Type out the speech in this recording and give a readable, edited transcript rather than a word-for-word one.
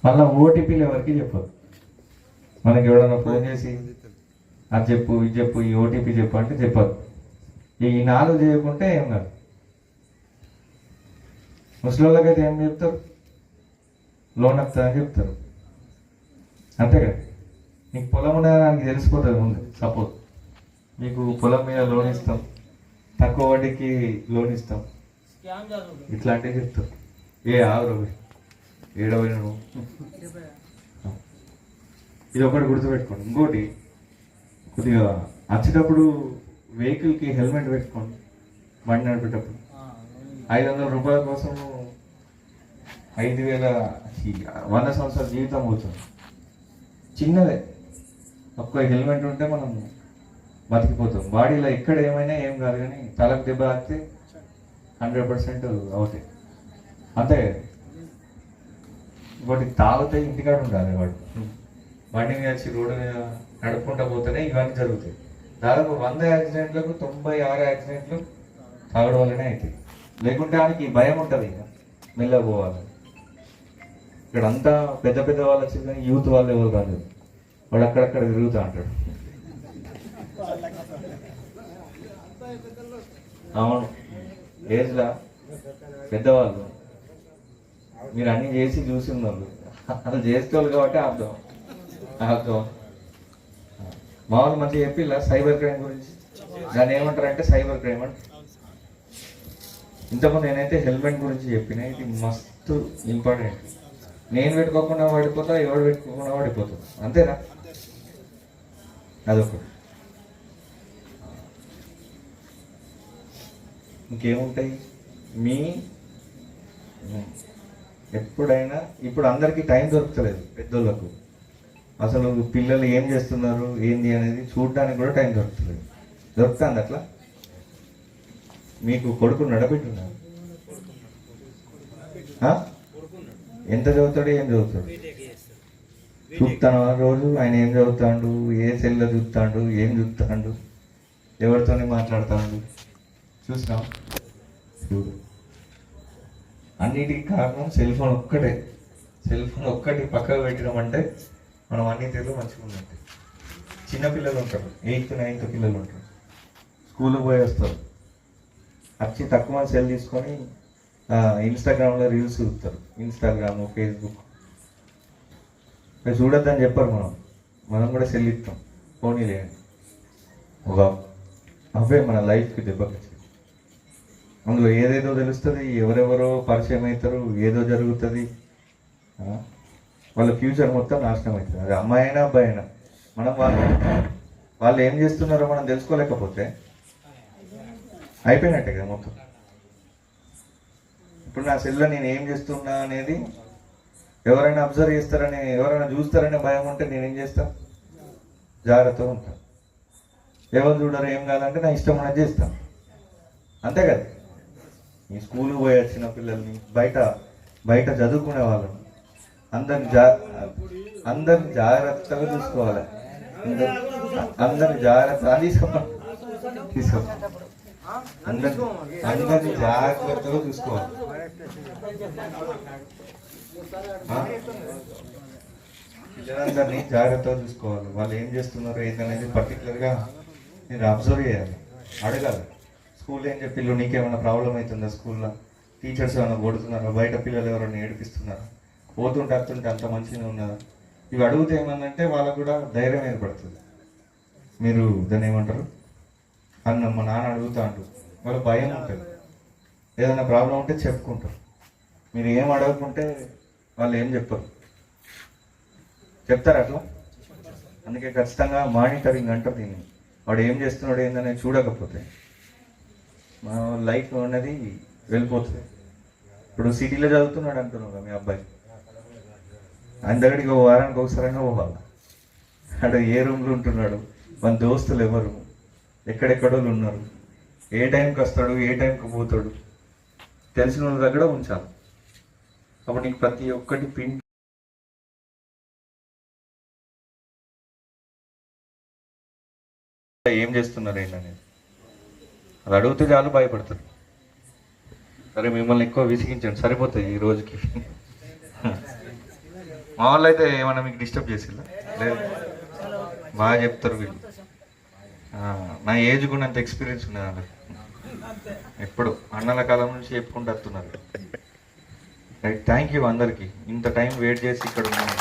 మళ్ళీ ఓటీపీలు ఎవరికి చెప్పదు. మనకి ఎవడన్నా ఫోన్ చేసి అది చెప్పు ఇది చెప్పు ఈ ఓటీపీ చెప్పు అంటే చెప్పదు. ఈ 4 చేయకుంటే ఏం కాదు. ముసలిళ్ళకైతే ఏం చెప్తారు, లోన్ వస్తుందని చెప్తారు, అంతే కదా. నీకు పొలం ఉండడానికి తెలిసిపోతుంది ముందు. సపోజ్ మీకు పొలం మీద లోన్ ఇస్తాం, తక్కువ వడ్డీకి లోన్ ఇస్తాం, ఇట్లాంటివి చెప్తారు. ఆవురు ఏడవైన ఇది ఒకటి గుర్తుపెట్టుకోండి. ఇంకోటి, కొద్దిగా వచ్చేటప్పుడు వెహికల్కి హెల్మెట్ పెట్టుకోండి. బండి నడిపేటప్పుడు 500 రూపాయల కోసం 5,000 100 సంవత్సరాల జీవితం పోతుంది. చిన్నదే ఒక్క హెల్మెట్ ఉంటే మనం బతికిపోతాం. బాడీలో ఎక్కడ ఏమైనా ఏం కాదు, కానీ తలకు దెబ్బ తాకితే 100% అవుతాయి, అంతే. ఇంకోటి, తాగితే ఇంటికాడ ఉండాలి వాడు. బండి మీద వచ్చి రోడ్డు మీద నడుపుకుంటూ పోతేనే ఇవన్నీ జరుగుతాయి. దాదాపు 100 యాక్సిడెంట్లకు 96 యాక్సిడెంట్లు తాగడం వల్లనే అవుతాయి. లేకుంటే ఆయనకి భయం ఉంటుంది, ఇక మెల్లగా పోవాలి. ఇక్కడ అంతా పెద్ద పెద్ద వాళ్ళు వచ్చి కానీ యూత్ వాళ్ళు ఎవరు కాదు. వాడు అక్కడక్కడ తిరుగుతూ అంటాడు. అవును, ఏజ్లా పెద్దవాళ్ళు మీరు అన్ని చేసి చూసి ఉన్నారు. అసలు చేసేవాళ్ళు కాబట్టి అర్థం అర్థం. మామూలు మంచిగా చెప్పిలా సైబర్ క్రైమ్ గురించి. దాన్ని ఏమంటారంటే సైబర్ క్రైమ్ అంటే. ఇంతకుముందు నేనైతే హెల్మెట్ గురించి చెప్పిన, ఇది మస్తు ఇంపార్టెంట్. నేను పెట్టుకోకుండా పడిపోతా, ఎవరు పెట్టుకోకుండా పడిపోతుంది, అంతేనా? అదొకటి. ఇంకేముంటాయి మీ ఎప్పుడైనా, ఇప్పుడు అందరికీ టైం దొరుకుతలేదు పెద్దోళ్ళకు. అసలు పిల్లలు ఏం చేస్తున్నారు ఏంది అనేది చూడడానికి కూడా టైం దొరుకుతలేదు. దొరుకుతుంది అట్లా? మీకు కొడుకు నడబెట్టున్నారు, ఎంత చదువుతాడు ఏం చదువుతాడు చూస్తాను రోజు. ఆయన ఏం చదువుతాడు, ఏ సెల్లో చూస్తాడు, ఏం చూస్తాడు, ఎవరితో మాట్లాడుతాడు చూసినాం. చూడు, అన్నిటికీ కారణం సెల్ ఫోన్ ఒక్కటే. సెల్ ఫోన్ ఒక్కటి పక్కకు పెట్టడం అంటే మనం అన్ని తీరులో మంచిగా ఉన్నట్టు. చిన్నపిల్లలు ఉంటారు, 8th 9th పిల్లలు ఉంటారు, స్కూల్కి పోయి వస్తారు, వచ్చి తక్కువ సెల్ తీసుకొని ఇన్స్టాగ్రామ్లో రీల్స్ చూస్తారు. ఇన్స్టాగ్రామ్, ఫేస్బుక్ చూడొద్దని చెప్పారు. మనం కూడా సెల్ ఇస్తాం, ఫోన్ లేని ఒక అవే మన లైఫ్కి దెబ్బకి. అందులో ఏదేదో తెలుస్తుంది, ఎవరెవరో పరిచయం అవుతారు, ఏదో జరుగుతుంది, వాళ్ళ ఫ్యూచర్ మొత్తం నాశనం అవుతుంది. అది అమ్మాయి అయినా అబ్బాయి అయినా. మనం వాళ్ళు ఏం చేస్తున్నారో మనం తెలుసుకోలేకపోతే అయిపోయినట్టే కదా మొత్తం. ఇప్పుడు నా సెల్లో నేను ఏం చేస్తున్నా అనేది ఎవరైనా అబ్జర్వ్ చేస్తారని, ఎవరైనా చూస్తారనే భయం ఉంటే నేనేం చేస్తాను, జాగ్రత్తగా ఉంటాను. ఎవరు చూడరు ఏం కాదంటే నా ఇష్టం అనేది చేస్తాను, అంతే కదా. ఈ స్కూల్కి పోయి వచ్చిన పిల్లల్ని, బయట చదువుకునే వాళ్ళని అందరిని జాగ్రత్తగా చూసుకోవాలి. అందరిని జాగ్రత్తగా తీసుకో అందరిని జాగ్రత్తగా చూసుకోవాలి. పిల్లలందరినీ జాగ్రత్తగా చూసుకోవాలి. వాళ్ళు ఏం చేస్తున్నారో ఏంటనేది పర్టికులర్గా మీరు అబ్జర్వ్ చేయాలి, అడగాలి. స్కూల్ ఏం చెప్పిల్లు, నీకేమైనా ప్రాబ్లం అవుతుందా, స్కూల్లో టీచర్స్ ఏమైనా కొడుతున్నారా, బయట పిల్లలు ఎవరైనా ఏడిపిస్తున్నారా, పోతుంటే అత్తుంటే అంత మంచిగా ఉన్నదా, ఇవి అడిగితే ఏమన్నంటే వాళ్ళకు కూడా ధైర్యం ఏర్పడుతుంది. మీరు దాన్ని ఏమంటారు, మా నాన్న అడుగుతా అంటారు, వాళ్ళ భయం ఉంటుంది. ఏదైనా ప్రాబ్లం ఉంటే చెప్పుకుంటారు. మీరు ఏం అడగకుంటే వాళ్ళు ఏం చెప్పరు, చెప్తారు అట్లా. అందుకే ఖచ్చితంగా మానిటరింగ్ అంటారు దీన్ని. వాడు ఏం చేస్తున్నాడు ఏందనేది చూడకపోతే మా లైఫ్ అనేది వెళ్ళిపోతుంది. ఇప్పుడు సిటీలో చదువుతున్నాడు అంటున్నావు మీ అబ్బాయి, ఆయన దగ్గరికి వారానికి ఒకసారైనా పోవాలి. అక్కడ ఏ రూమ్లో ఉంటున్నాడు, మన దోస్తులు ఎవరు, ఎక్కడెక్కడో ఉన్నారు, ఏ టైంకి వస్తాడు, ఏ టైంకి పోతాడు, తెలిసిన వాళ్ళ దగ్గర ఉంచాలి. అప్పుడు నీకు ప్రతి ఒక్కటి పిన్ ఏం చేస్తున్నారు ఏంటనేది అది అడిగితే చాలు భయపడతారు. సరే మిమ్మల్ని ఎక్కువ విసిగించండి, సరిపోతాయి ఈ రోజుకి. మా వాళ్ళు అయితే ఏమన్నా మీకు డిస్టర్బ్ చేసిల్లా? లేదు, బాగా చెప్తారు వీళ్ళు. నా ఏజ్ కూడా అంత ఎక్స్పీరియన్స్ ఉన్నది వాళ్ళకి. ఎప్పుడు అన్నల కాలం నుంచి చెప్పుకుంటూ వస్తున్నారు. రైట్, థ్యాంక్ యూ అందరికీ ఇంత టైం వెయిట్ చేసి ఇక్కడ ఉన్నాను.